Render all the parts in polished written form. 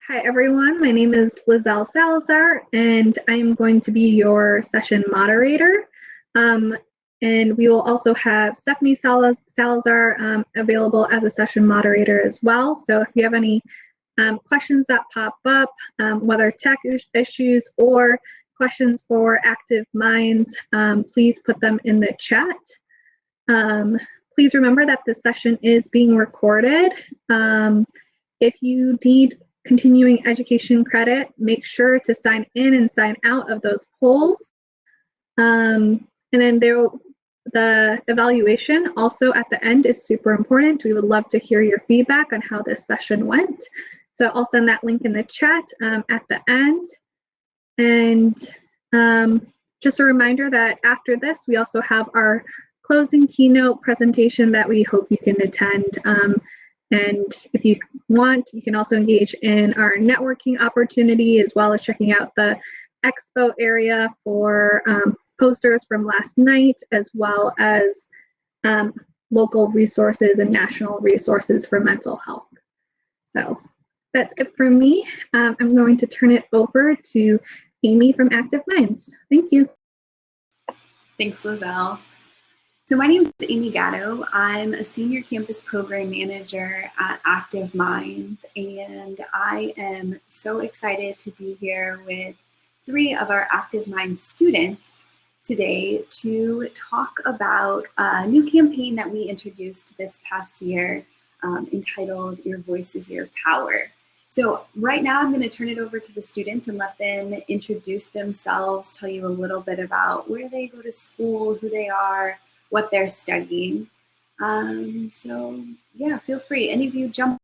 Hi, everyone. My name is Lizelle Salazar, and I'm going to be your session moderator. And we will also have Stephanie Salazar available as a session moderator as well. So if you have any questions that pop up, whether tech issues or questions for Active Minds, please put them in the chat. Please remember that this session is being recorded. If you need continuing education credit, make sure to sign in and sign out of those polls. And then the evaluation also at the end is super important. We would love to hear your feedback on how this session went. So I'll send that link in the chat at the end. And just a reminder that after this, we also have our closing keynote presentation that we hope you can attend. And if you want, you can also engage in our networking opportunity as well as checking out the expo area for posters from last night, as well as local resources and national resources for mental health. So that's it for me. I'm going to turn it over to Amy from Active Minds. Thank you. Thanks, Lizelle. So my name is Amy Gatto. I'm a senior campus program manager at Active Minds, and I am so excited to be here with 3 of our Active Minds students today to talk about a new campaign that we introduced this past year entitled Your Voice is Your Power. So right now I'm going to turn it over to the students and let them introduce themselves, tell you a little bit about where they go to school, who they are, what they're studying. So yeah, feel free. Any of you jump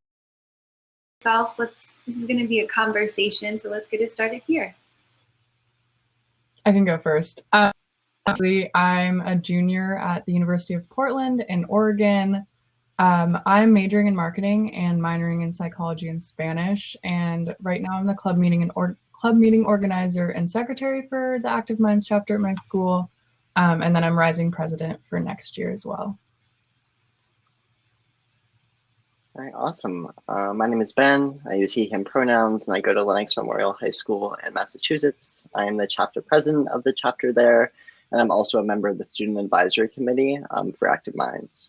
yourself. This is going to be a conversation, so let's get it started here. I can go first. I'm a junior at the University of Portland in Oregon. I'm majoring in marketing and minoring in psychology and Spanish. And right now I'm the club meeting organizer and secretary for the Active Minds chapter at my school. And then I'm rising president for next year as well. All right, awesome. My name is Ben. I use he, him pronouns, and I go to Lennox Memorial High School in Massachusetts. I am the chapter president of the chapter there, and I'm also a member of the Student Advisory Committee for Active Minds.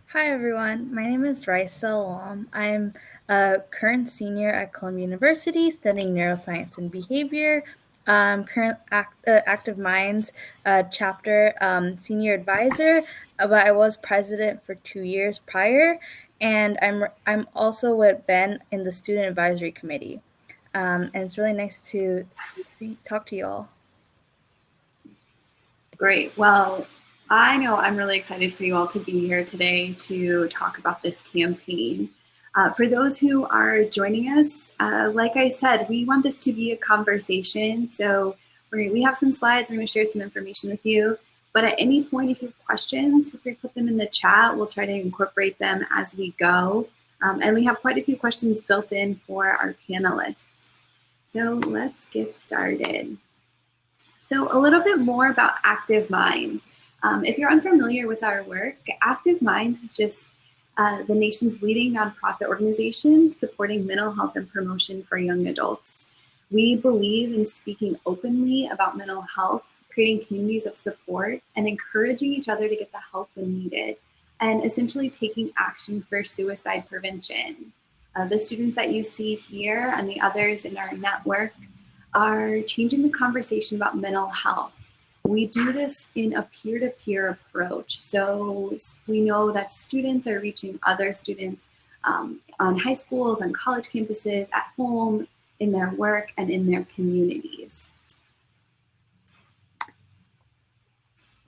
Hi, everyone. My name is Raisa Alam. I'm a current senior at Columbia University studying neuroscience and behavior. Current Active Minds chapter senior advisor, but I was president for 2 years prior, and I'm also with Ben in the student advisory committee. And it's really nice to talk to you all. Great. Well, I know I'm really excited for you all to be here today to talk about this campaign. For those who are joining us, like I said, we want this to be a conversation. So we have some slides, we're going to share some information with you. But at any point, if you have questions, feel free to put them in the chat. We'll try to incorporate them as we go. And we have quite a few questions built in for our panelists. So let's get started. So a little bit more about Active Minds. If you're unfamiliar with our work, Active Minds is just the nation's leading nonprofit organization supporting mental health and promotion for young adults. We believe in speaking openly about mental health, creating communities of support, and encouraging each other to get the help when needed, and essentially taking action for suicide prevention. The students that you see here and the others in our network are changing the conversation about mental health. We do this in a peer-to-peer approach. So we know that students are reaching other students on high schools and college campuses, at home, in their work, and in their communities.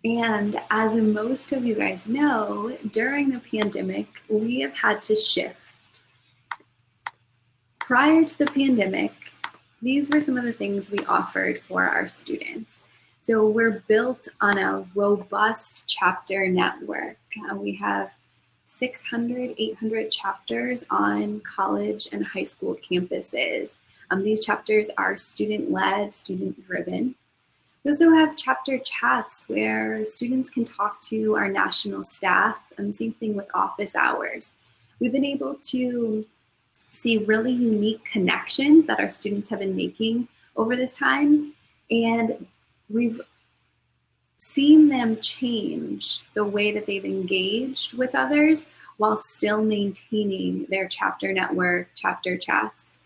And as most of you guys know, during the pandemic, we have had to shift. Prior to the pandemic, these were some of the things we offered for our students. So we're built on a robust chapter network. We have 600, 800 chapters on college and high school campuses. These chapters are student-led, student-driven. We also have chapter chats where students can talk to our national staff, and same thing with office hours. We've been able to see really unique connections that our students have been making over this time. And we've seen them change the way that they've engaged with others while still maintaining their chapter network, chapter chats.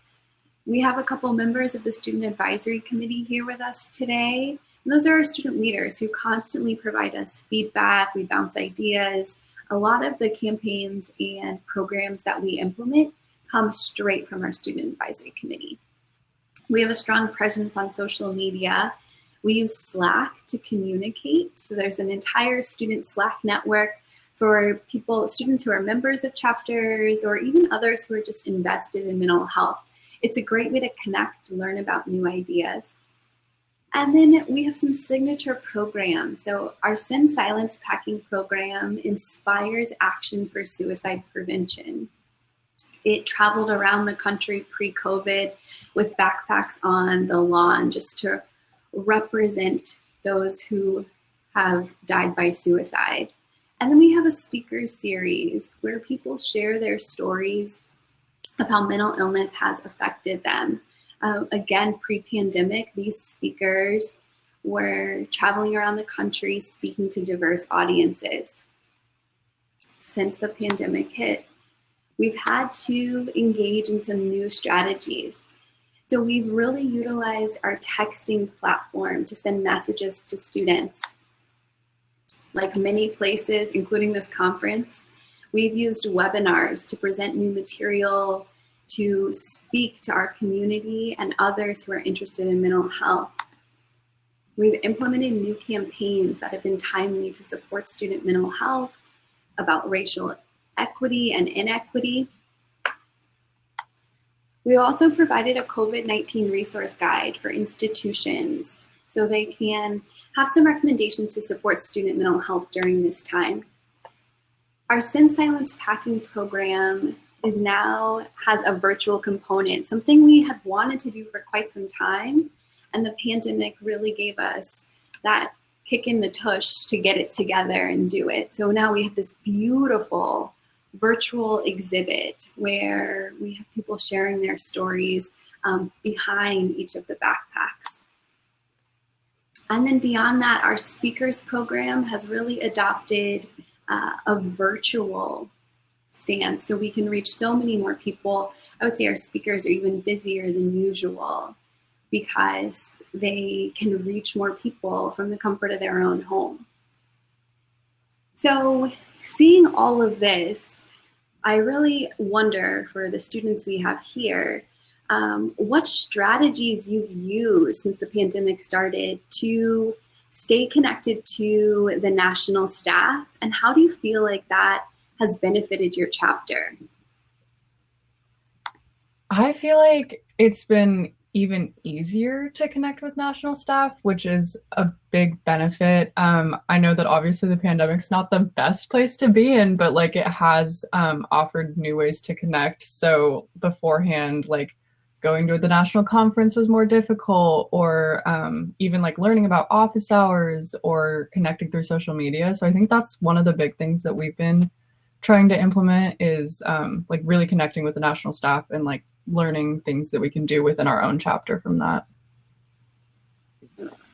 We have a couple members of the Student Advisory Committee here with us today. And those are our student leaders who constantly provide us feedback, we bounce ideas. A lot of the campaigns and programs that we implement come straight from our Student Advisory Committee. We have a strong presence on social media. We use Slack to communicate. So there's an entire student Slack network for students who are members of chapters or even others who are just invested in mental health. It's a great way to connect, to learn about new ideas. And then we have some signature programs. So our Send Silence Packing program inspires action for suicide prevention. It traveled around the country pre-COVID with backpacks on the lawn just to represent those who have died by suicide. And then we have a speaker series where people share their stories of how mental illness has affected them. Again, pre-pandemic, these speakers were traveling around the country speaking to diverse audiences. Since the pandemic hit, we've had to engage in some new strategies. So we've really utilized our texting platform to send messages to students. Like many places, including this conference, we've used webinars to present new material, to speak to our community and others who are interested in mental health. We've implemented new campaigns that have been timely to support student mental health, about racial equity and inequity. We also provided a COVID-19 resource guide for institutions so they can have some recommendations to support student mental health during this time. Our Send Silence Packing program has a virtual component, something we had wanted to do for quite some time, and the pandemic really gave us that kick in the tush to get it together and do it. So now we have this beautiful virtual exhibit where we have people sharing their stories behind each of the backpacks. And then beyond that, our speakers program has really adopted a virtual stance so we can reach so many more people. I would say our speakers are even busier than usual because they can reach more people from the comfort of their own home. So seeing all of this, I really wonder for the students we have here, what strategies you've used since the pandemic started to stay connected to the national staff, and how do you feel like that has benefited your chapter? I feel like it's been even easier to connect with national staff, which is a big benefit. I know that obviously the pandemic's not the best place to be in, but like it has offered new ways to connect. So beforehand, like going to the national conference was more difficult, or even like learning about office hours or connecting through social media. So I think that's one of the big things that we've been trying to implement is like really connecting with the national staff and like learning things that we can do within our own chapter from that.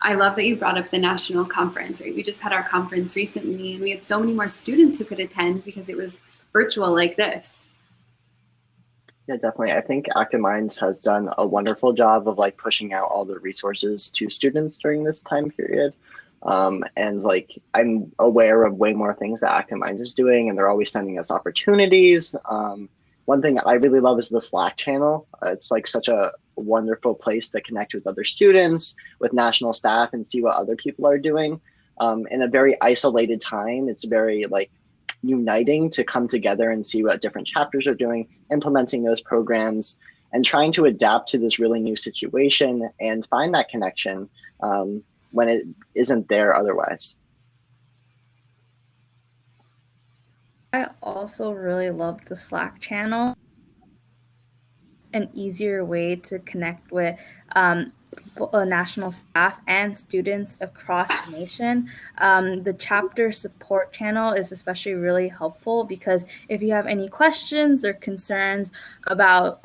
I love that you brought up the national conference, right? We just had our conference recently and we had so many more students who could attend because it was virtual like this. Yeah, definitely. I think Active Minds has done a wonderful job of like pushing out all the resources to students during this time period. And like I'm aware of way more things that Active Minds is doing, and they're always sending us opportunities. One thing I really love is the Slack channel. It's like such a wonderful place to connect with other students, with national staff, and see what other people are doing. In a very isolated time, it's very like uniting to come together and see what different chapters are doing, implementing those programs, and trying to adapt to this really new situation and find that connection when it isn't there otherwise. I also really love the Slack channel. An easier way to connect with people, national staff and students across the nation. The chapter support channel is especially really helpful because if you have any questions or concerns about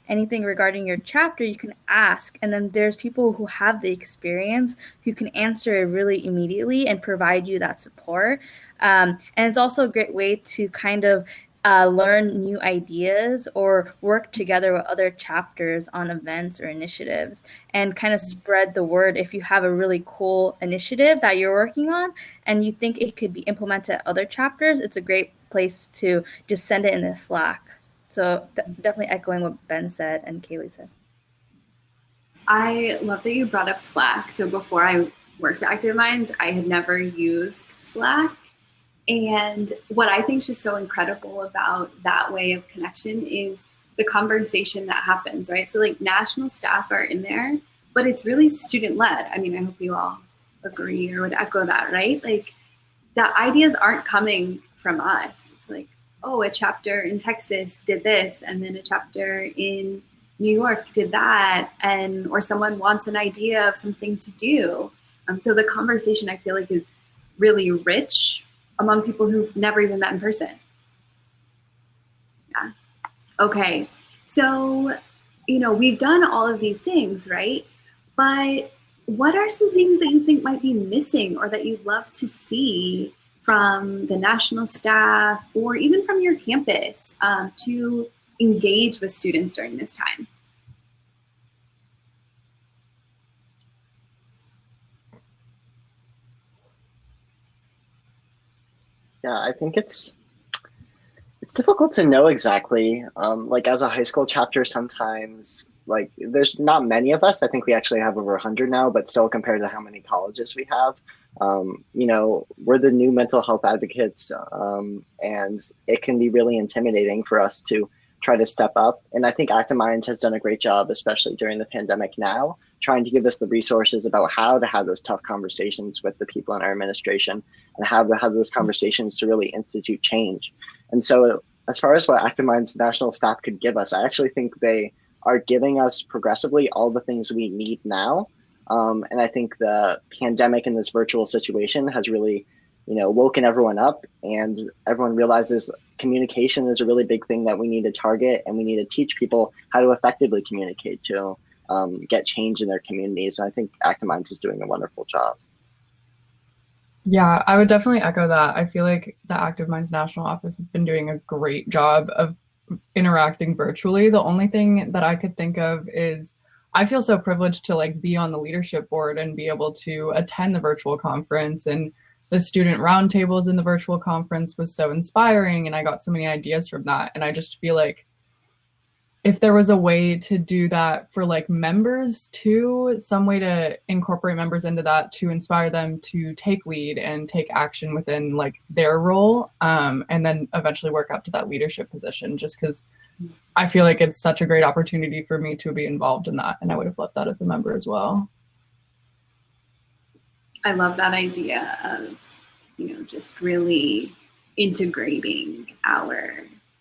anything regarding your chapter, you can ask, and then there's people who have the experience who can answer it really immediately and provide you that support. And it's also a great way to kind of learn new ideas or work together with other chapters on events or initiatives and kind of spread the word. If you have a really cool initiative that you're working on and you think it could be implemented at other chapters, it's a great place to just send it in the Slack. So definitely echoing what Ben said and Kaylee said. I love that you brought up Slack. So before I worked at Active Minds, I had never used Slack. And what I think is just so incredible about that way of connection is the conversation that happens, right? So like national staff are in there, but it's really student-led. I mean, I hope you all agree or would echo that, right? Like the ideas aren't coming from us. It's like, oh, a chapter in Texas did this, and then a chapter in New York did that, and or someone wants an idea of something to do. So the conversation I feel like is really rich among people who've never even met in person. Yeah. Okay. So, you know, we've done all of these things, right? But what are some things that you think might be missing or that you'd love to see from the national staff or even from your campus to engage with students during this time? Yeah, I think it's difficult to know exactly. Like as a high school chapter, sometimes like there's not many of us. I think we actually have over 100 now, but still compared to how many colleges we have, you know, we're the new mental health advocates, and it can be really intimidating for us to try to step up. And I think Active Minds has done a great job, especially during the pandemic now, trying to give us the resources about how to have those tough conversations with the people in our administration and how to have those conversations to really institute change. And so as far as what Active Minds national staff could give us, I actually think they are giving us progressively all the things we need now. And I think the pandemic in this virtual situation has really, you know, woken everyone up, and everyone realizes communication is a really big thing that we need to target, and we need to teach people how to effectively communicate to get change in their communities. And I think Active Minds is doing a wonderful job. Yeah, I would definitely echo that. I feel like the Active Minds National Office has been doing a great job of interacting virtually. The only thing that I could think of is I feel so privileged to like be on the leadership board and be able to attend the virtual conference, and the student roundtables in the virtual conference was so inspiring, and I got so many ideas from that. And I just feel like if there was a way to do that for like members too, some way to incorporate members into that to inspire them to take lead and take action within like their role, and then eventually work up to that leadership position, just because I feel like it's such a great opportunity for me to be involved in that. And I would have loved that as a member as well. I love that idea of, you know, just really integrating our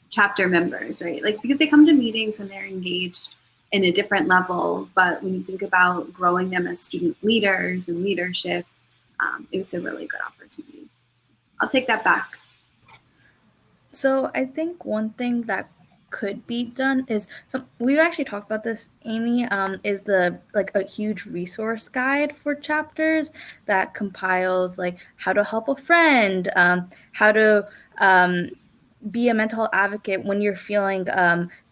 chapter members, right? Like, because they come to meetings and they're engaged in a different level, but when you think about growing them as student leaders and leadership, it's a really good opportunity. I'll take that back. So I think one thing that could be done is we've actually talked about this, Amy, is the like a huge resource guide for chapters that compiles like how to help a friend, how to be a mental health advocate when you're feeling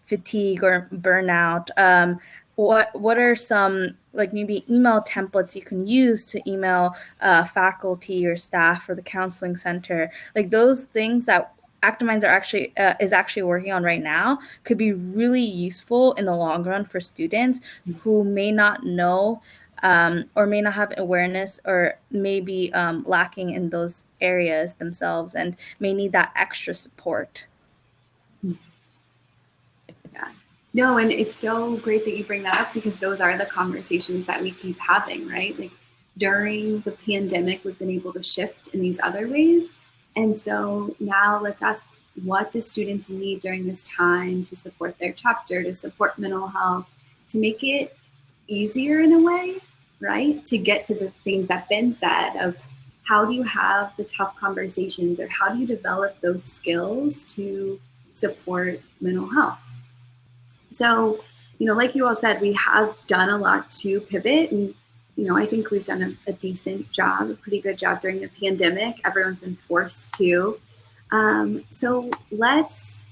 fatigue or burnout. What are some like maybe email templates you can use to email faculty or staff or the counseling center? Like those things that Active Minds is actually working on right now could be really useful in the long run for students who may not know or may not have awareness or may be lacking in those areas themselves and may need that extra support. Yeah. No, and it's so great that you bring that up because those are the conversations that we keep having, right? Like during the pandemic, we've been able to shift in these other ways. And so now let's ask, what do students need during this time to support their chapter, to support mental health, to make it easier in a way, right? To get to the things that Ben said of how do you have the tough conversations, or how do you develop those skills to support mental health? So, like you all said, we have done a lot to pivot, and I think we've done a decent job, a pretty good job during the pandemic. Everyone's been forced to. So let's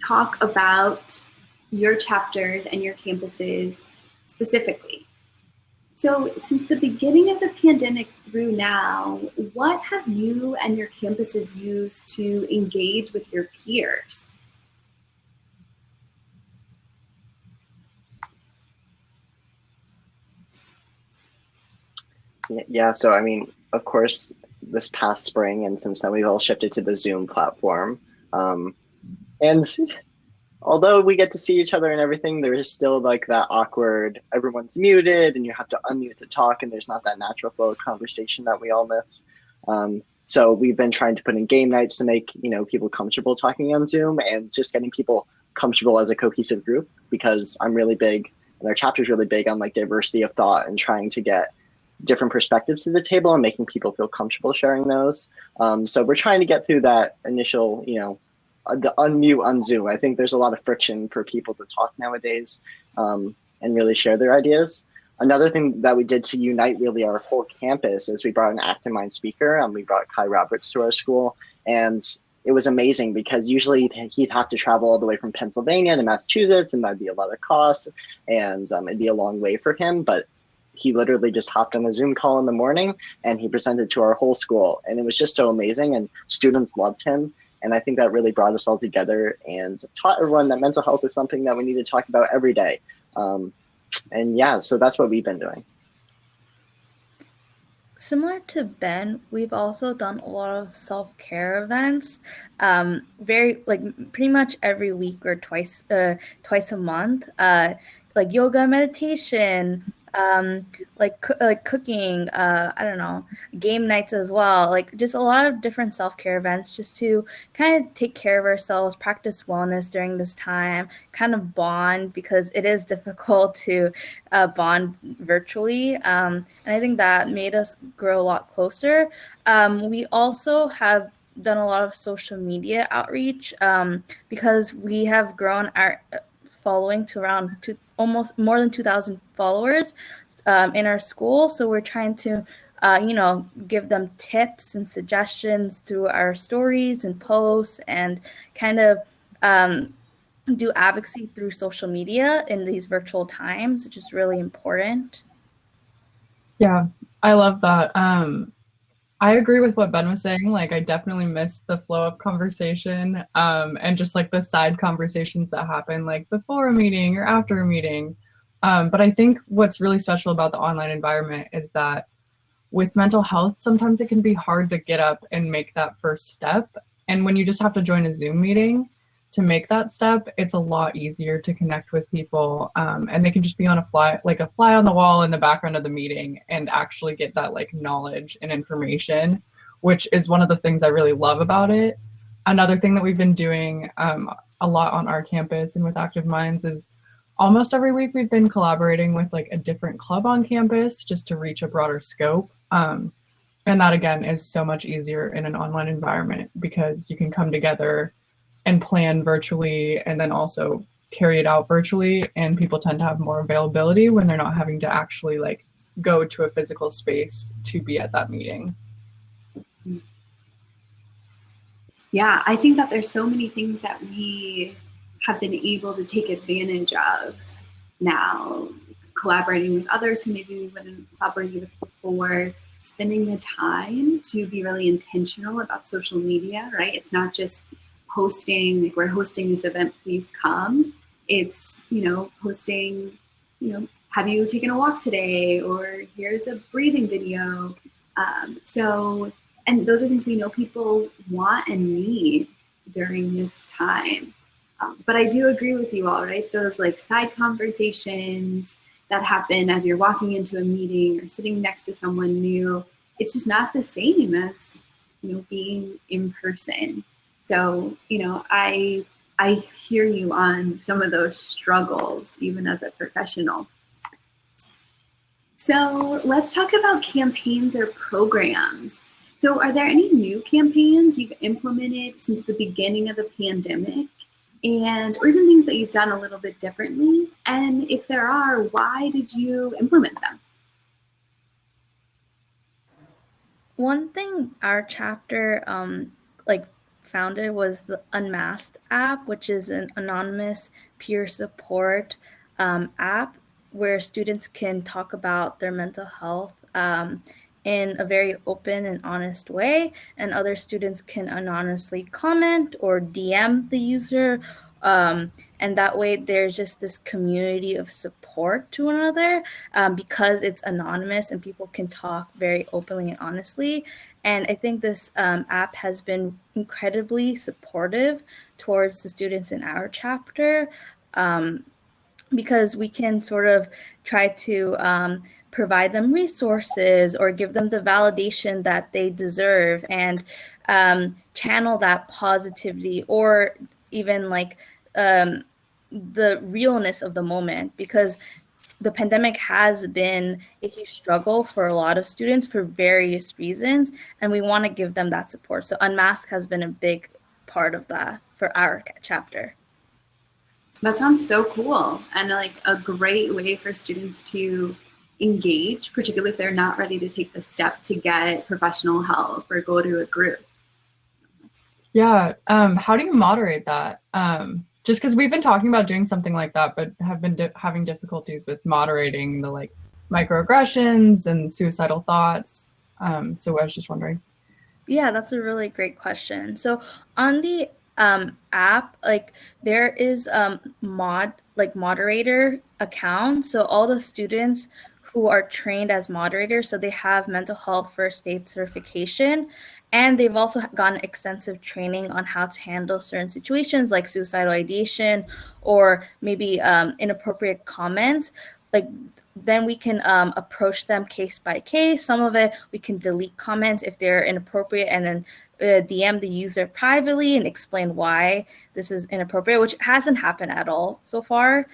talk about your chapters and your campuses specifically. So since the beginning of the pandemic through now, what have you and your campuses used to engage with your peers? Yeah, so I mean, of course, this past spring and since then we've all shifted to the Zoom platform. And although we get to see each other and everything, there is still like that awkward, everyone's muted and you have to unmute to talk, and there's not that natural flow of conversation that we all miss. So we've been trying to put in game nights to make, people comfortable talking on Zoom and just getting people comfortable as a cohesive group, because I'm really big and our chapter is really big on like diversity of thought and trying to get different perspectives to the table and making people feel comfortable sharing those. So we're trying to get through that initial, the unmute on Zoom. I think there's a lot of friction for people to talk nowadays and really share their ideas. Another thing that we did to unite really our whole campus is we brought an Active Mind speaker, and we brought Kai Roberts to our school. And it was amazing because usually he'd have to travel all the way from Pennsylvania to Massachusetts, and that'd be a lot of cost, and it'd be a long way for him. But he literally just hopped on a Zoom call in the morning and he presented to our whole school. And it was just so amazing, and students loved him. And I think that really brought us all together and taught everyone that mental health is something that we need to talk about every day. And yeah, so that's what we've been doing. Similar to Ben, we've also done a lot of self-care events, pretty much every week or twice a month, like yoga, meditation, cooking, I don't know, game nights as well, like just a lot of different self-care events just to kind of take care of ourselves, practice wellness during this time, kind of bond, because it is difficult to bond virtually. And I think that made us grow a lot closer. We also have done a lot of social media outreach because we have grown our following to around almost more than 2,000 followers in our school. So we're trying to, give them tips and suggestions through our stories and posts, and kind of do advocacy through social media in these virtual times, which is really important. Yeah, I love that. I agree with what Ben was saying. Like, I definitely missed the flow of conversation and just like the side conversations that happen like before a meeting or after a meeting. But I think what's really special about the online environment is that with mental health, sometimes it can be hard to get up and make that first step. And when you just have to join a Zoom meeting to make that step, it's a lot easier to connect with people, and they can just be on a fly on the wall in the background of the meeting and actually get that like knowledge and information, which is one of the things I really love about it. Another thing that we've been doing a lot on our campus and with Active Minds is almost every week we've been collaborating with like a different club on campus just to reach a broader scope. And that again is so much easier in an online environment because you can come together and plan virtually and then also carry it out virtually, and people tend to have more availability when they're not having to actually like go to a physical space to be at that meeting. Yeah, I think that there's so many things that we have been able to take advantage of now, collaborating with others who maybe we wouldn't collaborate with before, spending the time to be really intentional about social media, right? It's not just posting, like we're hosting this event, please come. It's, posting, have you taken a walk today? Or here's a breathing video. And those are things we know people want and need during this time. But I do agree with you all, right? Those like side conversations that happen as you're walking into a meeting or sitting next to someone new, it's just not the same as, being in person. So, I I hear you on some of those struggles, even as a professional. So let's talk about campaigns or programs. So are there any new campaigns you've implemented since the beginning of the pandemic? And or even things that you've done a little bit differently? And if there are, why did you implement them? One thing our chapter founded was the Unmasked app, which is an anonymous peer support app where students can talk about their mental health in a very open and honest way, and other students can anonymously comment or DM the user. And that way there's just this community of support to one another because it's anonymous and people can talk very openly and honestly. And I think this app has been incredibly supportive towards the students in our chapter because we can sort of try to provide them resources or give them the validation that they deserve and channel that positivity or even like the realness of the moment, because the pandemic has been a huge struggle for a lot of students for various reasons, and we want to give them that support. So Unmask has been a big part of that for our chapter. That sounds so cool, and like a great way for students to engage, particularly if they're not ready to take the step to get professional help or go to a group. Yeah, how do you moderate that? Just because we've been talking about doing something like that, but have been having difficulties with moderating the like microaggressions and suicidal thoughts. So I was just wondering. Yeah, that's a really great question. So on the app, like there is moderator account. So all the students who are trained as moderators, so they have mental health first aid certification, and they've also gotten extensive training on how to handle certain situations like suicidal ideation or maybe inappropriate comments. Like then we can approach them case by case. Some of it we can delete comments if they're inappropriate and then DM the user privately and explain why this is inappropriate, which hasn't happened at all so far.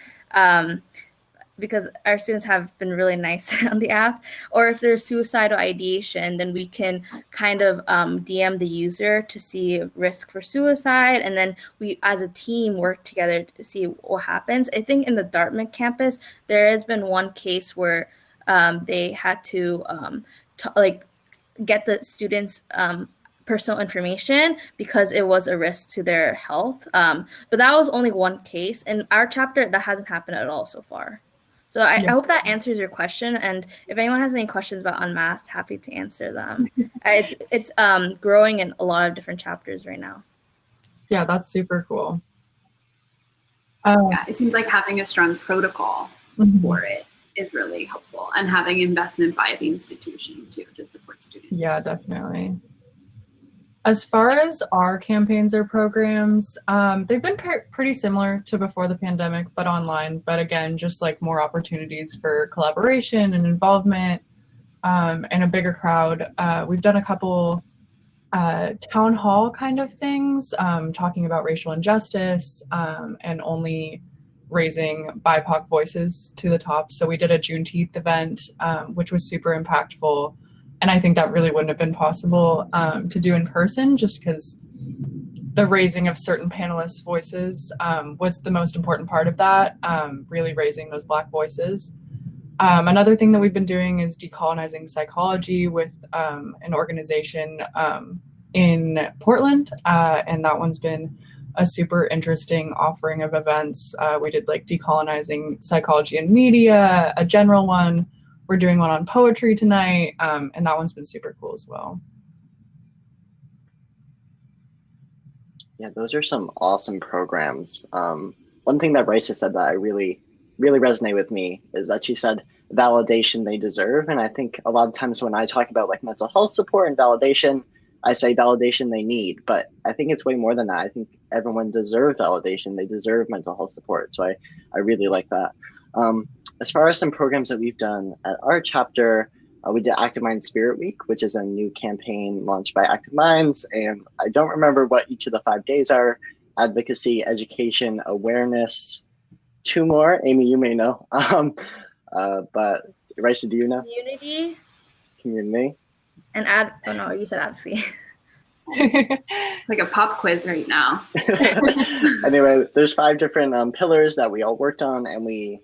Because our students have been really nice on the app. Or if there's suicidal ideation, then we can kind of DM the user to see risk for suicide. And then we, as a team, work together to see what happens. I think in the Dartmouth campus, there has been one case where they had to get the students' personal information because it was a risk to their health. But that was only one case. In our chapter, that hasn't happened at all so far. So I hope that answers your question. And if anyone has any questions about Unmasked, happy to answer them. It's growing in a lot of different chapters right now. Yeah, that's super cool. Yeah, it seems like having a strong protocol for it is really helpful, and having investment by the institution too to support students. Yeah, definitely. As far as our campaigns or programs, they've been pretty similar to before the pandemic, but online. But again, just like more opportunities for collaboration and involvement and a bigger crowd. We've done a couple town hall kind of things, talking about racial injustice and only raising BIPOC voices to the top. So we did a Juneteenth event, which was super impactful. And I think that really wouldn't have been possible to do in person, just because the raising of certain panelists' voices was the most important part of that, really raising those Black voices. Another thing that we've been doing is decolonizing psychology with an organization in Portland, and that one's been a super interesting offering of events. We did like decolonizing psychology and media, a general one. We're doing one on poetry tonight, and that one's been super cool as well. Yeah, those are some awesome programs. One thing that Bryce said that I really resonate with me is that she said validation they deserve. And I think a lot of times when I talk about like mental health support and validation, I say validation they need, but I think it's way more than that. I think everyone deserves validation. They deserve mental health support. So I really like that. As far as some programs that we've done at our chapter, we did Active Minds Spirit Week, which is a new campaign launched by Active Minds. And I don't remember what each of the 5 days are, advocacy, education, awareness. Two more, Amy, you may know. But Raisa, do you know? Community. And oh no, you said advocacy. It's like a pop quiz right now. Anyway, there's 5 different pillars that we all worked on, and we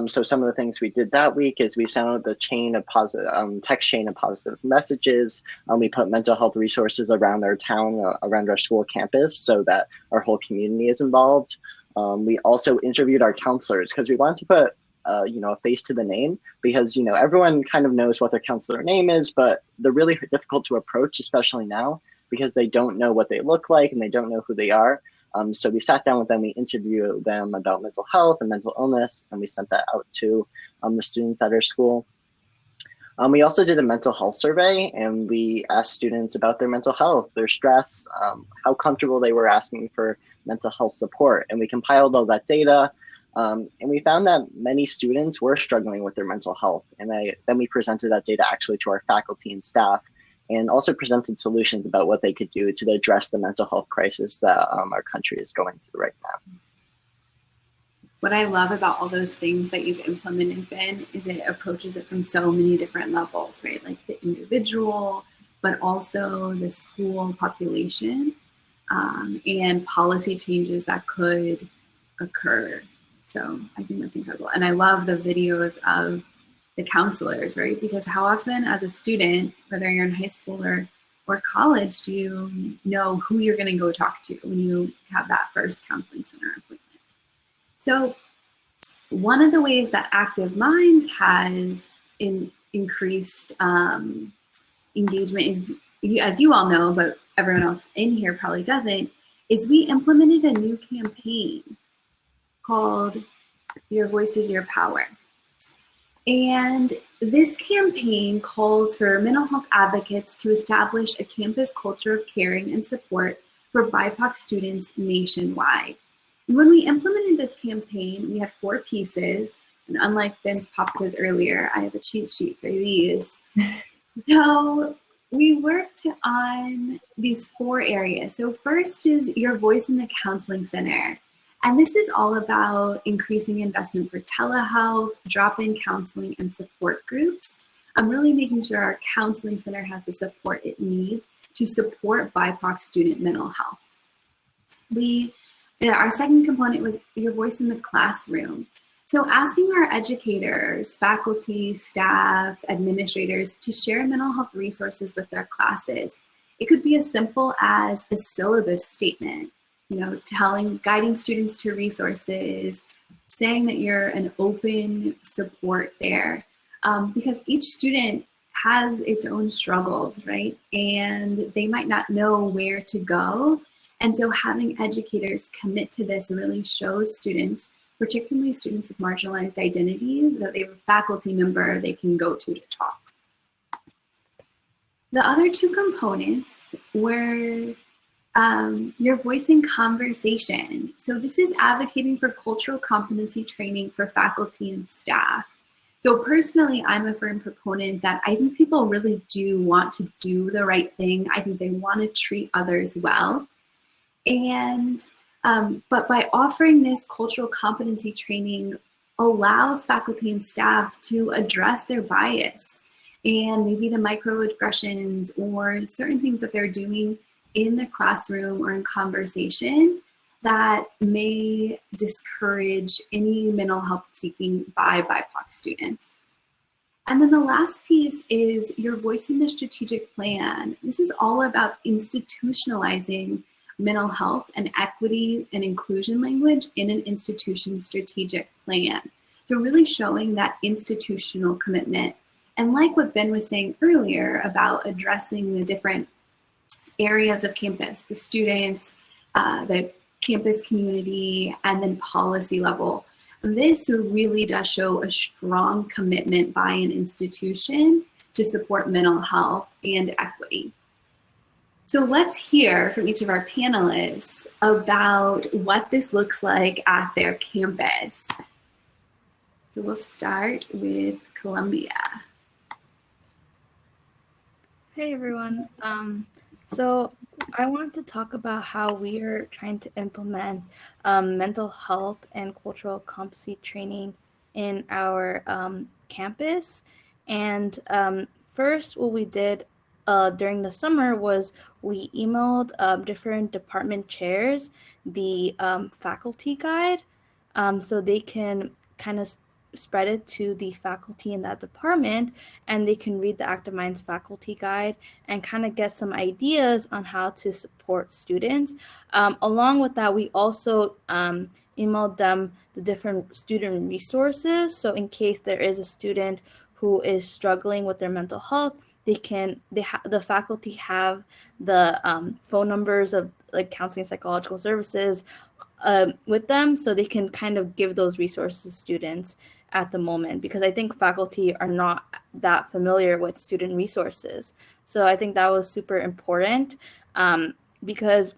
so some of the things we did that week is we sent out the chain of positive text chain of positive messages. We put mental health resources around our town, around our school campus, so that our whole community is involved. We also interviewed our counselors because we wanted to put a face to the name, because everyone kind of knows what their counselor name is, but they're really difficult to approach, especially now, because they don't know what they look like and they don't know who they are. So we sat down with them, we interviewed them about mental health and mental illness, and we sent that out to the students at our school. We also did a mental health survey, and we asked students about their mental health, their stress, how comfortable they were asking for mental health support. And we compiled all that data, and we found that many students were struggling with their mental health. And then we presented that data actually to our faculty and staff, and also presented solutions about what they could do to address the mental health crisis that our country is going through right now. What I love about all those things that you've implemented, Ben, is it approaches it from so many different levels, right? Like the individual, but also the school population, and policy changes that could occur. So I think that's incredible. And I love the videos of the counselors, right? Because how often as a student, whether you're in high school or college, do you know who you're going to go talk to when you have that first counseling center appointment? So one of the ways that Active Minds has increased engagement is, as you all know, but everyone else in here probably doesn't, is we implemented a new campaign called Your Voice is Your Power. And this campaign calls for mental health advocates to establish a campus culture of caring and support for BIPOC students nationwide. And when we implemented this campaign, we had 4 pieces. And unlike Ben's pop quiz earlier, I have a cheat sheet for these. So we worked on these 4 areas. So first is Your Voice in the Counseling Center. And this is all about increasing investment for telehealth, drop-in counseling, and support groups. I'm really making sure our counseling center has the support it needs to support BIPOC student mental health. Our second component was Your Voice in the Classroom. So asking our educators, faculty, staff, administrators to share mental health resources with their classes. It could be as simple as a syllabus statement, guiding students to resources, saying that you're an open support there, because each student has its own struggles, right? And they might not know where to go. And so having educators commit to this really shows students, particularly students with marginalized identities, that they have a faculty member they can go to talk. The other 2 components were Your Voice in Conversation. So this is advocating for cultural competency training for faculty and staff. So personally, I'm a firm proponent that I think people really do want to do the right thing. I think they want to treat others well. And but by offering this cultural competency training allows faculty and staff to address their bias and maybe the microaggressions or certain things that they're doing in the classroom or in conversation that may discourage any mental health seeking by BIPOC students. And then the last piece is Your Voice in the Strategic Plan. This is all about institutionalizing mental health and equity and inclusion language in an institution's strategic plan. So really showing that institutional commitment. And like what Ben was saying earlier about addressing the different areas of campus, the students, the campus community, and then policy level. This really does show a strong commitment by an institution to support mental health and equity. So let's hear from each of our panelists about what this looks like at their campus. So we'll start with Columbia. Hey everyone. So I want to talk about how we are trying to implement mental health and cultural competency training in our campus. And first, what we did during the summer was we emailed different department chairs the faculty guide, so they can kind of spread it to the faculty in that department, and they can read the Active Minds faculty guide and kind of get some ideas on how to support students. Along with that, we also emailed them the different student resources. So in case there is a student who is struggling with their mental health, the faculty have the phone numbers of like counseling psychological services with them, so they can kind of give those resources to students at the moment, because I think faculty are not that familiar with student resources. So I think that was super important, because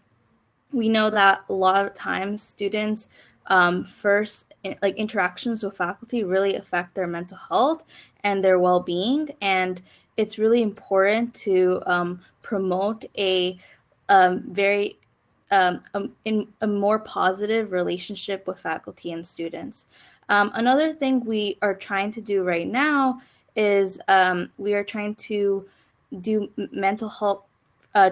we know that a lot of times students like interactions with faculty really affect their mental health and their well-being, and it's really important to promote a very in a more positive relationship with faculty and students. Another thing we are trying to do right now is we are trying to do mental health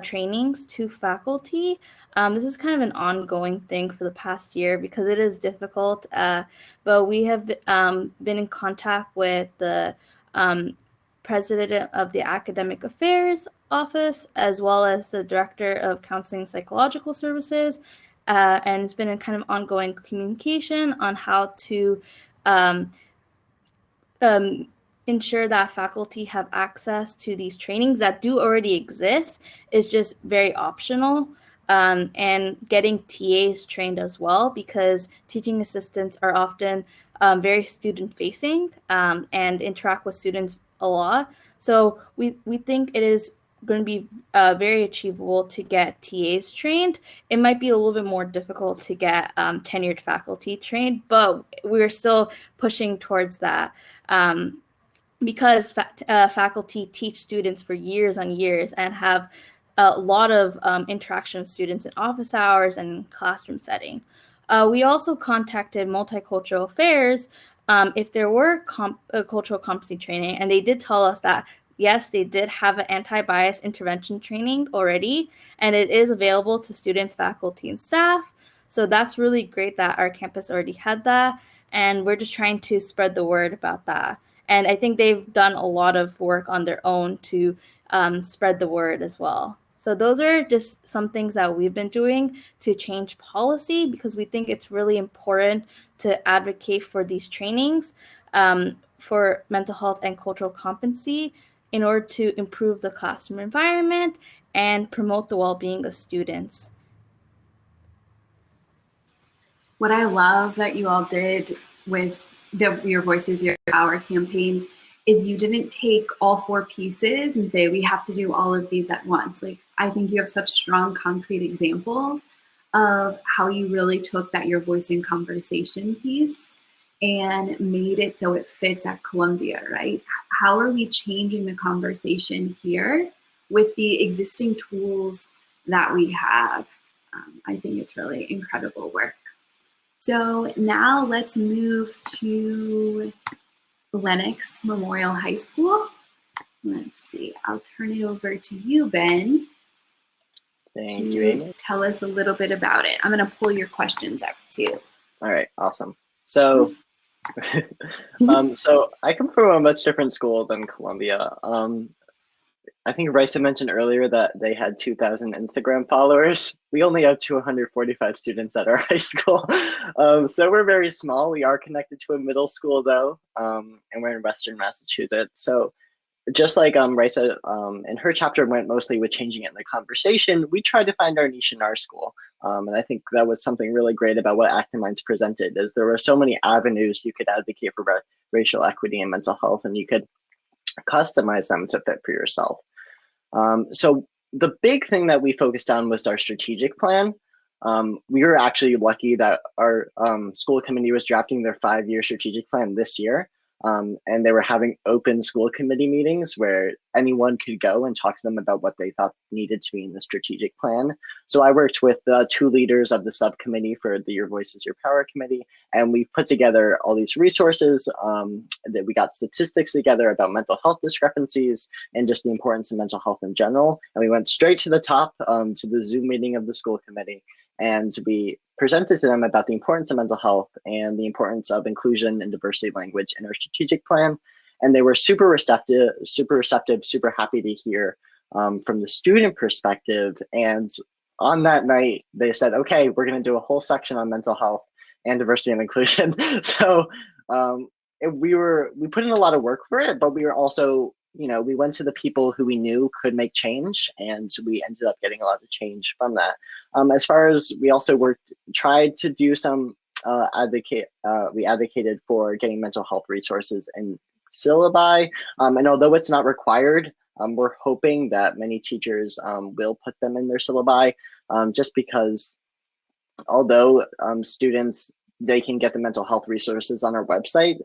trainings to faculty. This is kind of an ongoing thing for the past year because it is difficult, but we have been in contact with the president of the Academic Affairs Office, as well as the director of Counseling and Psychological Services, and it's been a kind of ongoing communication on how to ensure that faculty have access to these trainings that do already exist. Is just very optional, and getting TAs trained as well, because teaching assistants are often very student facing and interact with students a lot. So we think it is going to be very achievable to get TAs trained. It might be a little bit more difficult to get tenured faculty trained, but we're still pushing towards that. Because faculty teach students for years on years and have a lot of interaction with students in office hours and classroom setting. We also contacted Multicultural Affairs if there were cultural competency training, and they did tell us that yes, they did have an anti-bias intervention training already, and it is available to students, faculty, and staff. So that's really great that our campus already had that, and we're just trying to spread the word about that. And I think they've done a lot of work on their own to spread the word as well. So those are just some things that we've been doing to change policy, because we think it's really important to advocate for these trainings for mental health and cultural competency in order to improve the classroom environment and promote the well-being of students. What I love that you all did with Your Voices, Your Power campaign is you didn't take all 4 pieces and say, we have to do all of these at once. Like, I think you have such strong, concrete examples of how you really took that Your Voice in Conversation piece and made it so it fits at Columbia, right? How are we changing the conversation here with the existing tools that we have? I think it's really incredible work. So now let's move to Lenox Memorial High School. Let's see, I'll turn it over to you, Ben. Thank you, Amy. Tell us a little bit about it. I'm gonna pull your questions out too. All right, awesome. So, so I come from a much different school than Columbia. I think Raisa mentioned earlier that they had 2,000 Instagram followers. We only have 245 students at our high school. So we're very small. We are connected to a middle school though, and we're in Western Massachusetts. So just like Raisa and her chapter went mostly with changing it in the conversation, we tried to find our niche in our school. And I think that was something really great about what Active Minds presented, is there were so many avenues you could advocate for racial equity and mental health, and you could customize them to fit for yourself. So the big thing that we focused on was our strategic plan. We were actually lucky that our school committee was drafting their 5-year strategic plan this year. And they were having open school committee meetings where anyone could go and talk to them about what they thought needed to be in the strategic plan. So I worked with 2 leaders of the subcommittee for the Your Voice is Your Power committee, and we put together all these resources. That we got statistics together about mental health discrepancies and just the importance of mental health in general. And we went straight to the top, to the Zoom meeting of the school committee, and we presented to them about the importance of mental health and the importance of inclusion and diversity language in our strategic plan. And they were super receptive, super happy to hear from the student perspective. And on that night, they said, okay, we're going to do a whole section on mental health and diversity and inclusion. So we put in a lot of work for it, but we were also, we went to the people who we knew could make change, and we ended up getting a lot of change from that. As far as we also tried to do some we advocated for getting mental health resources in syllabi, and although it's not required, we're hoping that many teachers will put them in their syllabi, just because although students, they can get the mental health resources on our website,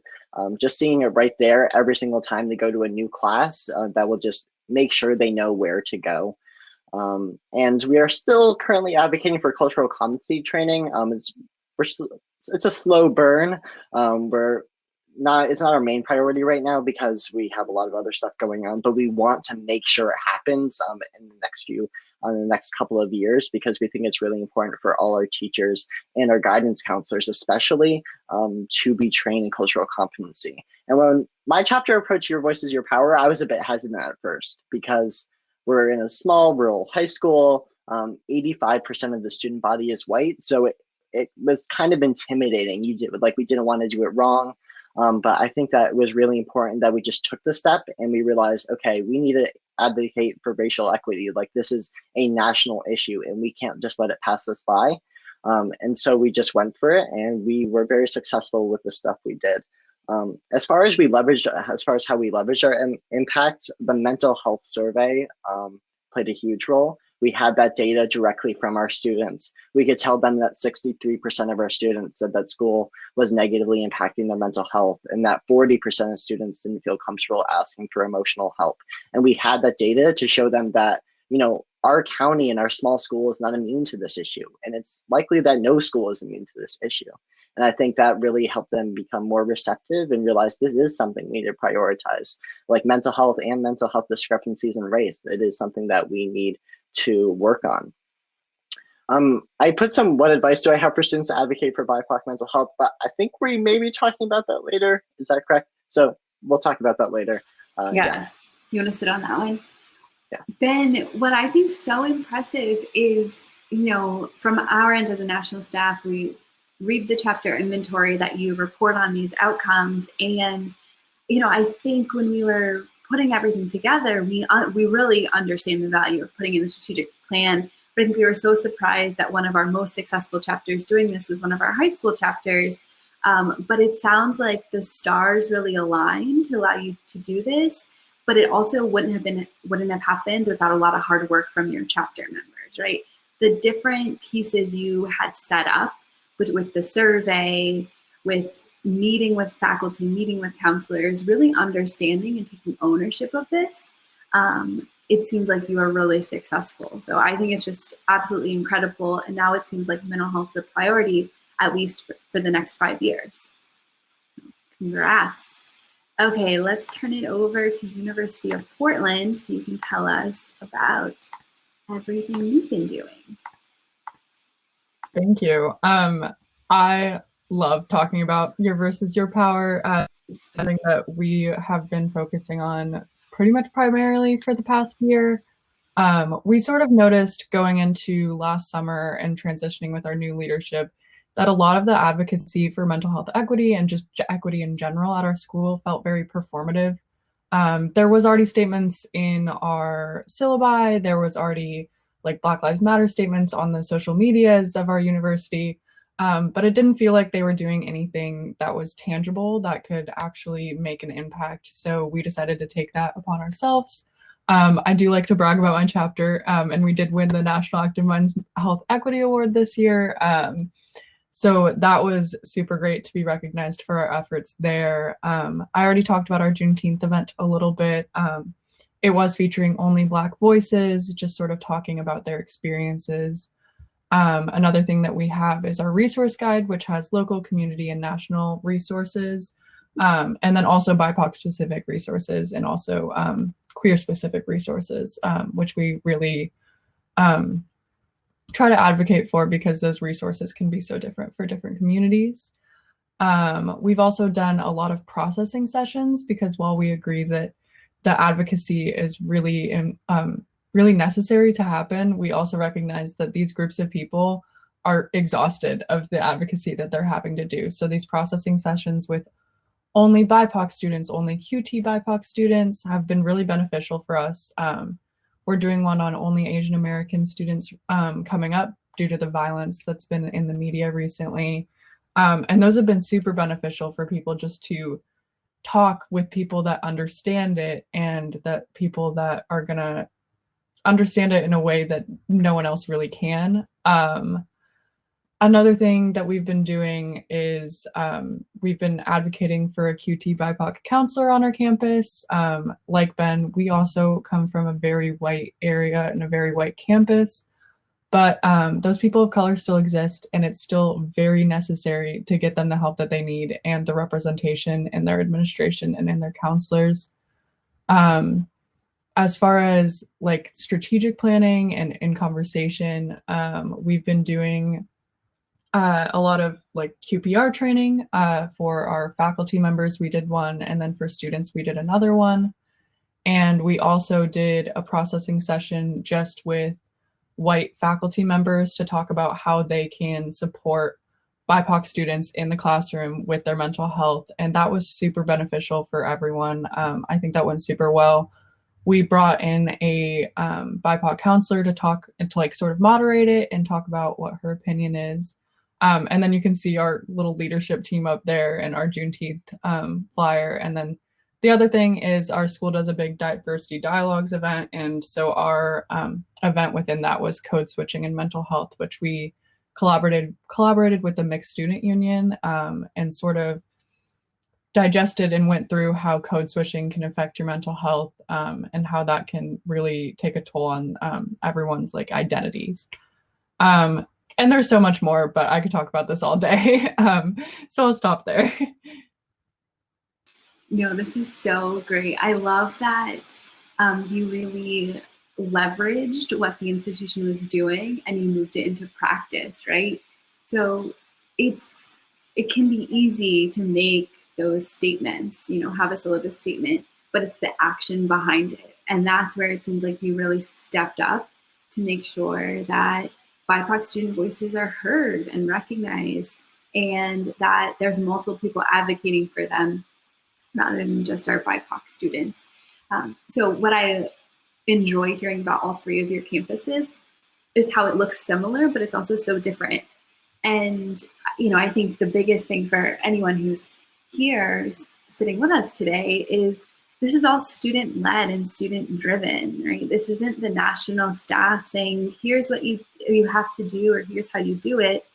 just seeing it right there every single time they go to a new class, that will just make sure they know where to go. And we are still currently advocating for cultural competency training. It's a slow burn. It's not our main priority right now because we have a lot of other stuff going on, but we want to make sure it happens in the next couple of years, because we think it's really important for all our teachers and our guidance counselors, especially, to be trained in cultural competency. And when my chapter approached Your Voice is Your Power, I was a bit hesitant at first because we're in a small rural high school. 85% of the student body is white, so it was kind of intimidating. We didn't want to do it wrong. But I think that it was really important that we just took the step and we realized, okay, we need to advocate for racial equity. Like, this is a national issue and we can't just let it pass us by. And so we just went for it, and we were very successful with the stuff we did. As far as how we leverage our impact, the mental health survey played a huge role. We had that data directly from our students. We could tell them that 63% of our students said that school was negatively impacting their mental health, and that 40% of students didn't feel comfortable asking for emotional help. And we had that data to show them that, our county and our small school is not immune to this issue. And it's likely that no school is immune to this issue. And I think that really helped them become more receptive and realize this is something we need to prioritize, like mental health and mental health discrepancies and race. It is something that we need to work on. I put what advice do I have for students to advocate for BIPOC mental health, but I think we may be talking about that later. Is that correct? So we'll talk about that later. Yeah. You want to sit on that one? Yeah. Ben, what I think so impressive is, from our end as a national staff, we read the chapter inventory that you report on these outcomes. And, I think when we were putting everything together, we really understand the value of putting in the strategic plan. But I think we were so surprised that one of our most successful chapters doing this is one of our high school chapters. But it sounds like the stars really aligned to allow you to do this. But it also wouldn't have happened without a lot of hard work from your chapter members, right? The different pieces you had set up with the survey, with meeting with faculty, meeting with counselors, really understanding and taking ownership of this, it seems like you are really successful. So I think it's just absolutely incredible. And now it seems like mental health is a priority, at least for the next 5 years. Congrats. Okay, let's turn it over to University of Portland so you can tell us about everything you've been doing. Thank you. I love talking about Your Versus Your Power. I think that we have been focusing on pretty much primarily for the past year. We sort of noticed going into last summer and transitioning with our new leadership that a lot of the advocacy for mental health equity and just equity in general at our school felt very performative. There was already statements in our syllabi. There was already Black Lives Matter statements on the social medias of our university. But it didn't feel like they were doing anything that was tangible that could actually make an impact. So we decided to take that upon ourselves. I do like to brag about my chapter, and we did win the National Active Minds Health Equity Award this year. So that was super great to be recognized for our efforts there. I already talked about our Juneteenth event a little bit. It was featuring only Black voices, just sort of talking about their experiences. Another thing that we have is our resource guide, which has local, community, and national resources, and then also BIPOC specific resources and also queer specific resources, which we really try to advocate for because those resources can be so different for different communities. We've also done a lot of processing sessions because while we agree that the advocacy is really really necessary to happen, we also recognize that these groups of people are exhausted of the advocacy that they're having to do. So these processing sessions with only BIPOC students, only QT BIPOC students have been really beneficial for us. We're doing one on only Asian American students coming up due to the violence that's been in the media recently. And those have been super beneficial for people just to talk with people that understand it and that people that are gonna understand it in a way that no one else really can. Another thing that we've been doing is we've been advocating for a QT BIPOC counselor on our campus. Like Ben, we also come from a very white area and a very white campus, but those people of color still exist, and it's still very necessary to get them the help that they need and the representation in their administration and in their counselors. As far as like strategic planning and in conversation, we've been doing a lot of like QPR training for our faculty members. We did one, and then for students, we did another one. And we also did a processing session just with white faculty members to talk about how they can support BIPOC students in the classroom with their mental health. And that was super beneficial for everyone. I think that went super well. We brought in a BIPOC counselor to talk and to like sort of moderate it and talk about what her opinion is. And then you can see our little leadership team up there and our Juneteenth flyer. And then the other thing is our school does a big diversity dialogues event. And so our event within that was code switching and mental health, which we collaborated with the Mixed Student Union and sort of digested and went through how code switching can affect your mental health and how that can really take a toll on everyone's like identities. And there's so much more, but I could talk about this all day. So I'll stop there. No, this is so great. I love that you really leveraged what the institution was doing and you moved it into practice, right? So it can be easy to make those statements, you know, have a syllabus statement, but it's the action behind it. And that's where it seems like you really stepped up to make sure that BIPOC student voices are heard and recognized, and that there's multiple people advocating for them rather than just our BIPOC students. So what I enjoy hearing about all three of your campuses is how it looks similar, but it's also so different. And, you know, I think the biggest thing for anyone who's here sitting with us today is this is all student-led and student-driven, right? This isn't the national staff saying, here's what you have to do, or here's how you do it.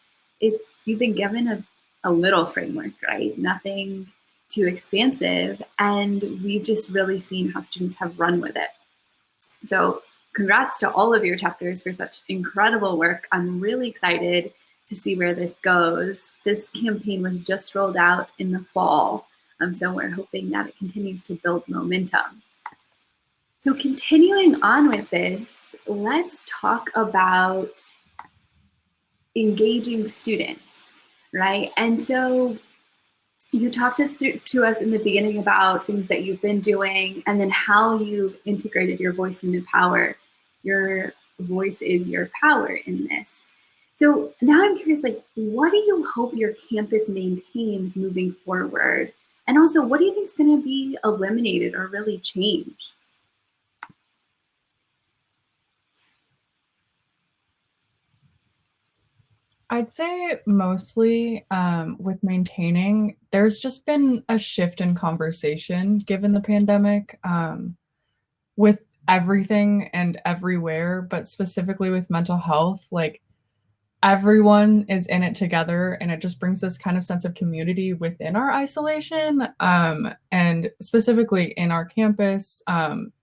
It's you've been given a little framework, right? Nothing too expansive. And we've just really seen how students have run with it. So congrats to all of your chapters for such incredible work. I'm really excited to see where this goes. This campaign was just rolled out in the fall. So we're hoping that it continues to build momentum. So continuing on with this, let's talk about engaging students, right? And so you talked to us in the beginning about things that you've been doing and then how you've integrated your voice into power. Your voice is your power in this. So now I'm curious, like, what do you hope your campus maintains moving forward? And also, what do you think is going to be eliminated or really changed? I'd say mostly with maintaining, there's just been a shift in conversation given the pandemic with everything and everywhere, but specifically with mental health. Like everyone is in it together, and it just brings this kind of sense of community within our isolation. And specifically in our campus,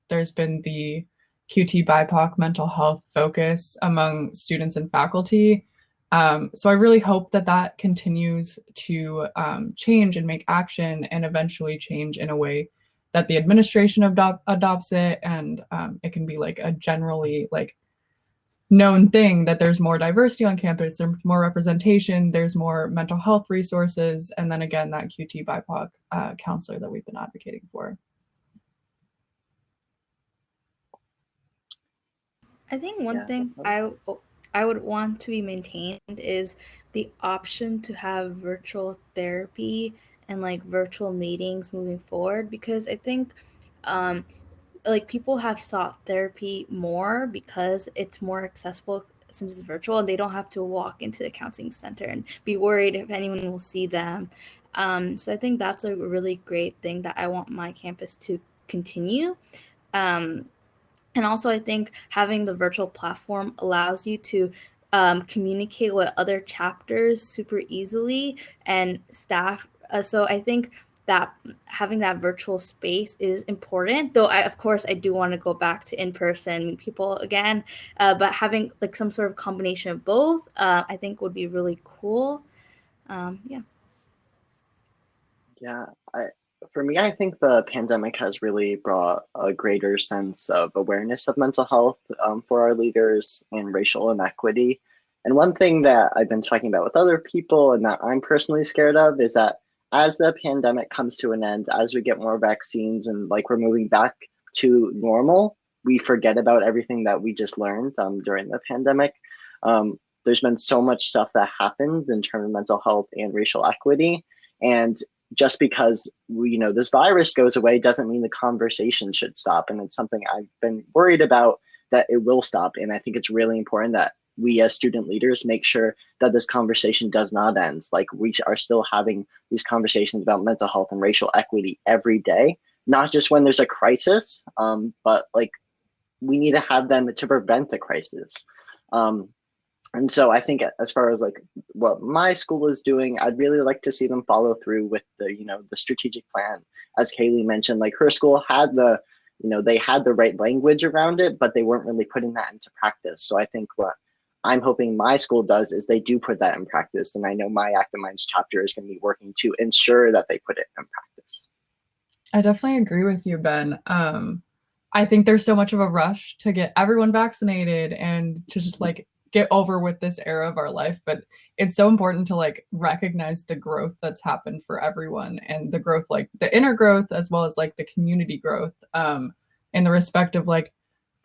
there's been the QT BIPOC mental health focus among students and faculty. So I really hope that that continues to change and make action and eventually change in a way that the administration adopts it, and it can be like a generally like known thing that there's more diversity on campus, there's more representation, there's more mental health resources, and then again, that QT BIPOC counselor that we've been advocating for. I think one thing I would want to be maintained is the option to have virtual therapy and like virtual meetings moving forward, because I think like people have sought therapy more because it's more accessible since it's virtual, and they don't have to walk into the counseling center and be worried if anyone will see them. So I think that's a really great thing that I want my campus to continue. And also, I think having the virtual platform allows you to communicate with other chapters super easily and staff. So I think that having that virtual space is important, though of course I do want to go back to in-person, meet people again, but having like some sort of combination of both, I think would be really cool. For me, I think the pandemic has really brought a greater sense of awareness of mental health for our leaders and racial inequity. And one thing that I've been talking about with other people and that I'm personally scared of is that as the pandemic comes to an end, as we get more vaccines and like we're moving back to normal, we forget about everything that we just learned during the pandemic. There's been so much stuff that happens in terms of mental health and racial equity. And just because this virus goes away doesn't mean the conversation should stop. And it's something I've been worried about that it will stop. And I think it's really important that we as student leaders make sure that this conversation does not end. Like we are still having these conversations about mental health and racial equity every day, not just when there's a crisis, but like we need to have them to prevent the crisis. And so I think as far as like what my school is doing, I'd really like to see them follow through with the strategic plan. As Kaylee mentioned, like her school had they had the right language around it, but they weren't really putting that into practice. So I think what I'm hoping my school does is they do put that in practice. And I know my Active Minds chapter is going to be working to ensure that they put it in practice. I definitely agree with you, Ben. I think there's so much of a rush to get everyone vaccinated and to just like get over with this era of our life, but it's so important to like recognize the growth that's happened for everyone, and the growth, like the inner growth as well as like the community growth, in the respect of like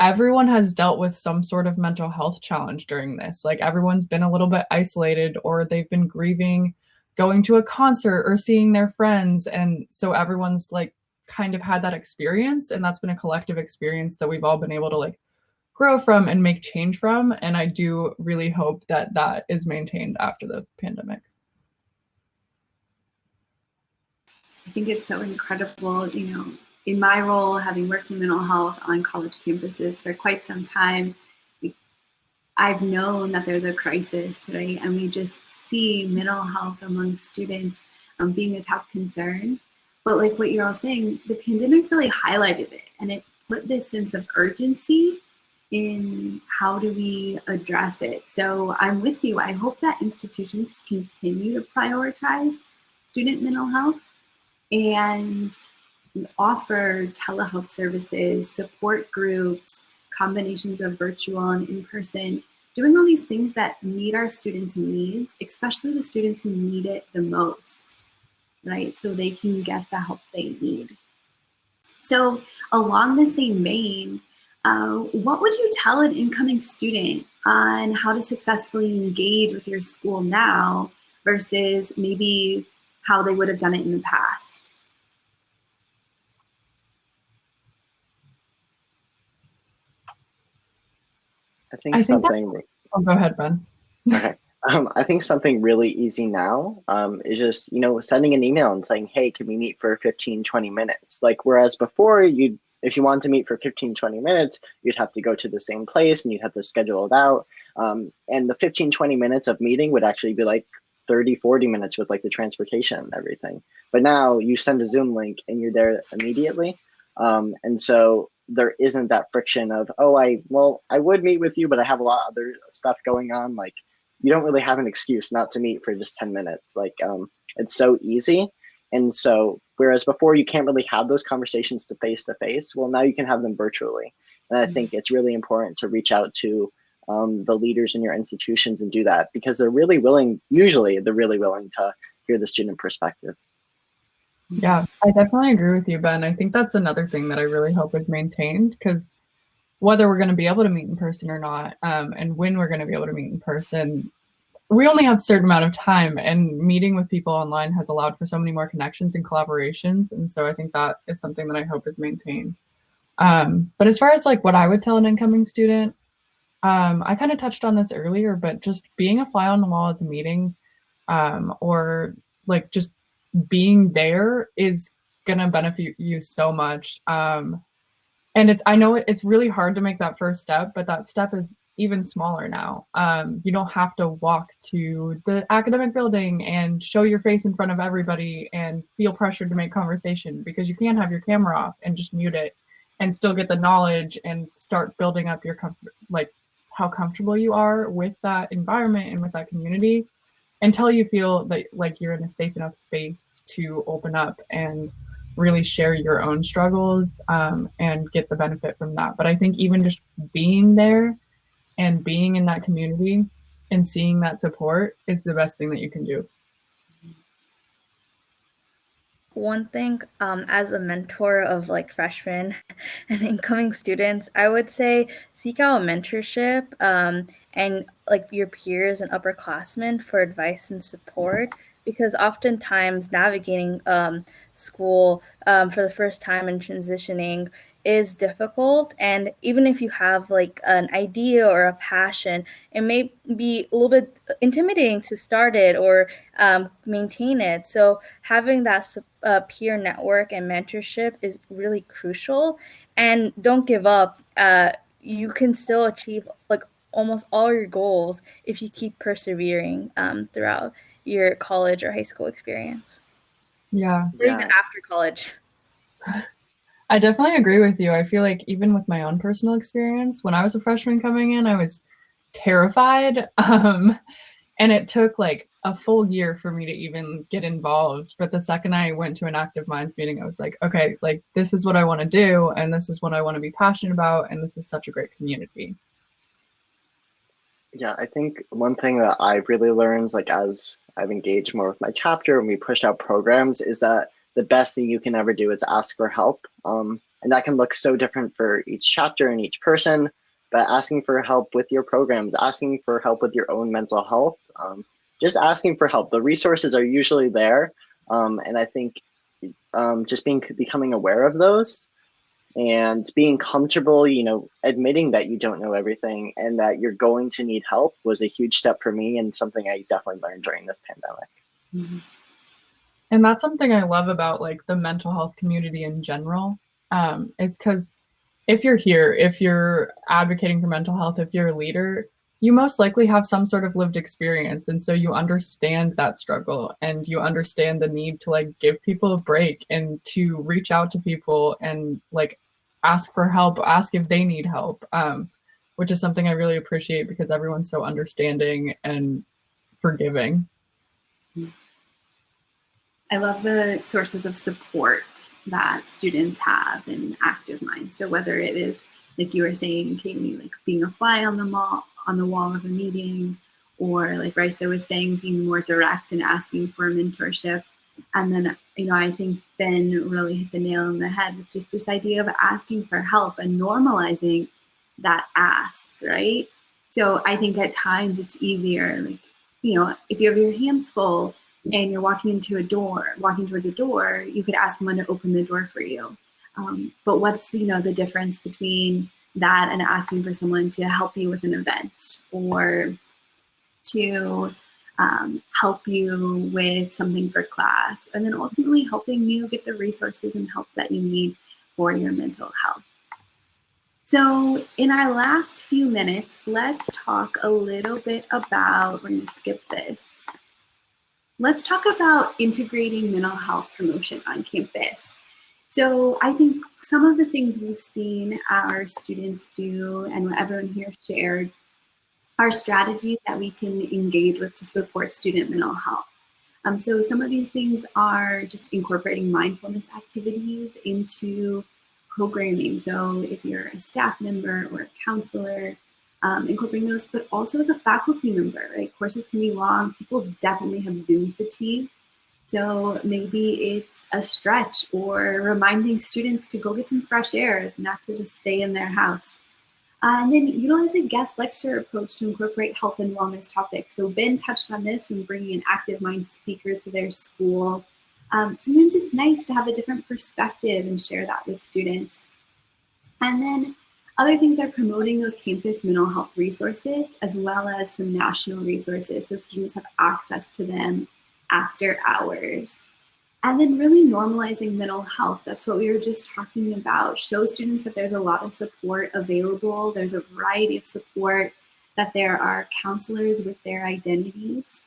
everyone has dealt with some sort of mental health challenge during this. Like everyone's been a little bit isolated, or they've been grieving going to a concert or seeing their friends, and so everyone's like kind of had that experience, and that's been a collective experience that we've all been able to like grow from and make change from. And I do really hope that that is maintained after the pandemic. I think it's so incredible, in my role, having worked in mental health on college campuses for quite some time, I've known that there's a crisis, right? And we just see mental health among students being a top concern. But like what you're all saying, the pandemic really highlighted it, and it put this sense of urgency in how do we address it. So I'm with you. I hope that institutions continue to prioritize student mental health and offer telehealth services, support groups, combinations of virtual and in-person, doing all these things that meet our students' needs, especially the students who need it the most, right? So they can get the help they need. So along the same vein, what would you tell an incoming student on how to successfully engage with your school now versus maybe how they would have done it in the past? Oh, go ahead, Ben. Okay. I think something really easy now is just, sending an email and saying, hey, can we meet for 15, 20 minutes? Like, whereas before if you wanted to meet for 15, 20 minutes, you'd have to go to the same place and you'd have to schedule it out. And the 15-20 minutes of meeting would actually be like 30-40 minutes with like the transportation and everything. But now you send a Zoom link and you're there immediately. And so there isn't that friction of, oh, I would meet with you, but I have a lot of other stuff going on. Like, you don't really have an excuse not to meet for just 10 minutes. Like, it's so easy. And so, whereas before you can't really have those conversations to face, well, now you can have them virtually. And I think it's really important to reach out to the leaders in your institutions and do that, because they're really willing, usually they're really willing to hear the student perspective. Yeah, I definitely agree with you, Ben. I think that's another thing that I really hope is maintained, because whether we're going to be able to meet in person or not, and when we're going to be able to meet in person, we only have a certain amount of time, and meeting with people online has allowed for so many more connections and collaborations. And so I think that is something that I hope is maintained. But as far as like what I would tell an incoming student, I kind of touched on this earlier, but just being a fly on the wall at the meeting, or like just being there is gonna benefit you so much. And I know it's really hard to make that first step, but that step is even smaller now. You don't have to walk to the academic building and show your face in front of everybody and feel pressured to make conversation, because you can have your camera off and just mute it and still get the knowledge and start building up your like how comfortable you are with that environment and with that community, until you feel that like you're in a safe enough space to open up and really share your own struggles, and get the benefit from that. But I think even just being there and being in that community and seeing that support is the best thing that you can do. One thing, as a mentor of like freshmen and incoming students, I would say seek out mentorship, and like your peers and upperclassmen for advice and support, because oftentimes navigating school for the first time and transitioning is difficult. And even if you have like an idea or a passion, it may be a little bit intimidating to start it or maintain it. So having that peer network and mentorship is really crucial. And don't give up. You can still achieve like almost all your goals if you keep persevering throughout your college or high school experience. Yeah. Or even after college. I definitely agree with you. I feel like even with my own personal experience, when I was a freshman coming in, I was terrified. And it took like a full year for me to even get involved. But the second I went to an Active Minds meeting, I was like, okay, like this is what I want to do, and this is what I want to be passionate about, and this is such a great community. Yeah, I think one thing that I've really learned, like as I've engaged more with my chapter and we pushed out programs, is that the best thing you can ever do is ask for help. And that can look so different for each chapter and each person, but asking for help with your programs, asking for help with your own mental health, just asking for help. The resources are usually there. And I think just becoming aware of those and being comfortable, admitting that you don't know everything and that you're going to need help was a huge step for me, and something I definitely learned during this pandemic. Mm-hmm. And that's something I love about like the mental health community in general. It's because if you're here, if you're advocating for mental health, if you're a leader, you most likely have some sort of lived experience. And so you understand that struggle, and you understand the need to like give people a break and to reach out to people and like ask for help, ask if they need help, which is something I really appreciate because everyone's so understanding and forgiving. I love the sources of support that students have in Active Minds. So whether it is, like you were saying, Kaylee, like being a fly on the wall of a meeting, or like Raisa was saying, being more direct and asking for mentorship. And then, I think Ben really hit the nail on the head with just this idea of asking for help and normalizing that ask, right? So I think at times it's easier, like, if you have your hands full and you're walking towards a door, you could ask someone to open the door for you. But what's, the difference between that and asking for someone to help you with an event, or to help you with something for class, and then ultimately helping you get the resources and help that you need for your mental health. So in our last few minutes, let's talk a little bit about, we're going to skip this. Let's talk about integrating mental health promotion on campus. So I think some of the things we've seen our students do and what everyone here shared are strategies that we can engage with to support student mental health. So some of these things are just incorporating mindfulness activities into programming. So if you're a staff member or a counselor, incorporating those, but also as a faculty member, right? Courses can be long. People definitely have Zoom fatigue. So maybe it's a stretch or reminding students to go get some fresh air, not to just stay in their house. And then utilize a guest lecture approach to incorporate health and wellness topics. So Ben touched on this and bringing an active mind speaker to their school. Sometimes it's nice to have a different perspective and share that with students. And then other things are promoting those campus mental health resources as well as some national resources so students have access to them after hours. And then really normalizing mental health. That's what we were just talking about. Show students that there's a lot of support available. There's a variety of support, that there are counselors with their identities,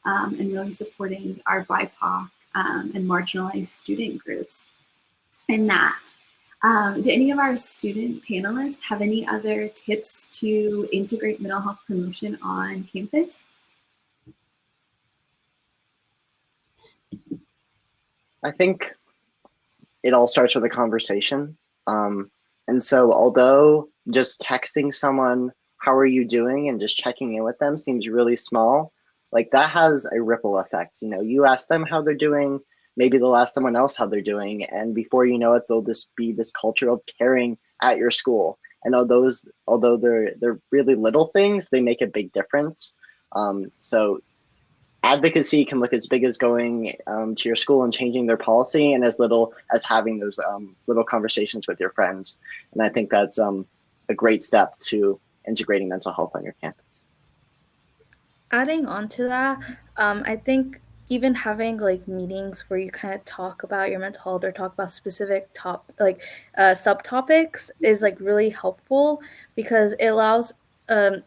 and really supporting our BIPOC and marginalized student groups in that. Do any of our student panelists have any other tips to integrate mental health promotion on campus? I think it all starts with a conversation. And so although just texting someone, how are you doing, and just checking in with them seems really small, like that has a ripple effect. You know, you ask them how they're doing, maybe they'll ask someone else how they're doing, and before you know it, there'll just be this culture of caring at your school. And although they're really little things, they make a big difference. So advocacy can look as big as going to your school and changing their policy, and as little as having those little conversations with your friends. And I think that's a great step to integrating mental health on your campus. Adding on to that, I think even having like meetings where you kind of talk about your mental health or talk about specific subtopics is like really helpful, because it allows an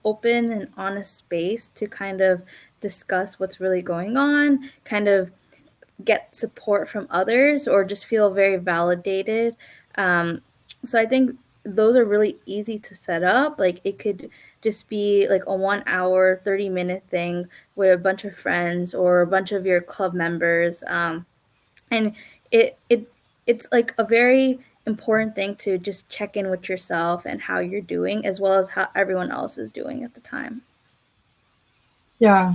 open and honest space to kind of discuss what's really going on, kind of get support from others, or just feel very validated. So I think those are really easy to set up. Like it could just be like a 1 hour, 30-minute thing with a bunch of friends or a bunch of your club members. And it's like a very important thing to just check in with yourself and how you're doing, as well as how everyone else is doing at the time. Yeah,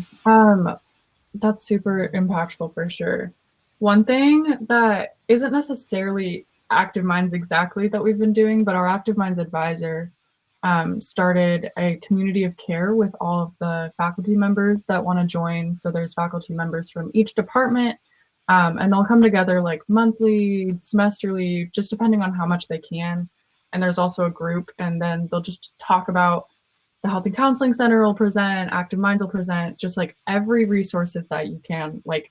that's super impactful for sure. One thing that isn't necessarily Active Minds exactly that we've been doing, but our Active Minds advisor started a community of care with all of the faculty members that want to join. So there's faculty members from each department, and they'll come together like monthly, semesterly, just depending on how much they can. And there's also a group, and then they'll just talk about the Health and Counseling Center will present, Active Minds will present, just like every resources that you can like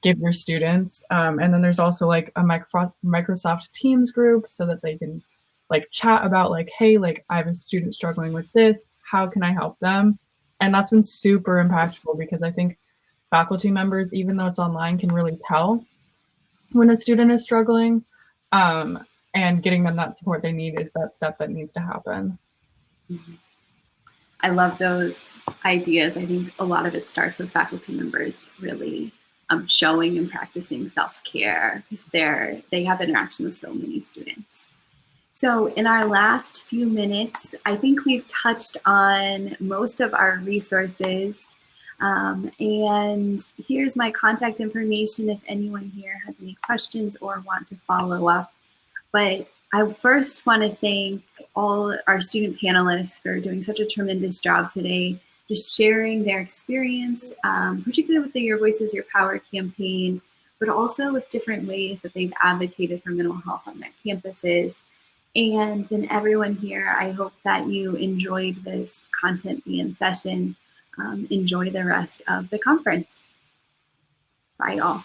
give your students. And then there's also like a Microsoft Teams group so that they can like chat about like, hey, like I have a student struggling with this, how can I help them? And that's been super impactful, because I think faculty members, even though it's online, can really tell when a student is struggling, and getting them that support they need is that step that needs to happen. Mm-hmm. I love those ideas. I think a lot of it starts with faculty members really showing and practicing self-care, because they have interaction with so many students. So in our last few minutes, I think we've touched on most of our resources. And here's my contact information if anyone here has any questions or want to follow up. But I first want to thank all our student panelists for doing such a tremendous job today, just sharing their experience, particularly with the Your Voices, Your Power campaign, but also with different ways that they've advocated for mental health on their campuses. And then everyone here, I hope that you enjoyed this content and session. Enjoy the rest of the conference. Bye, all.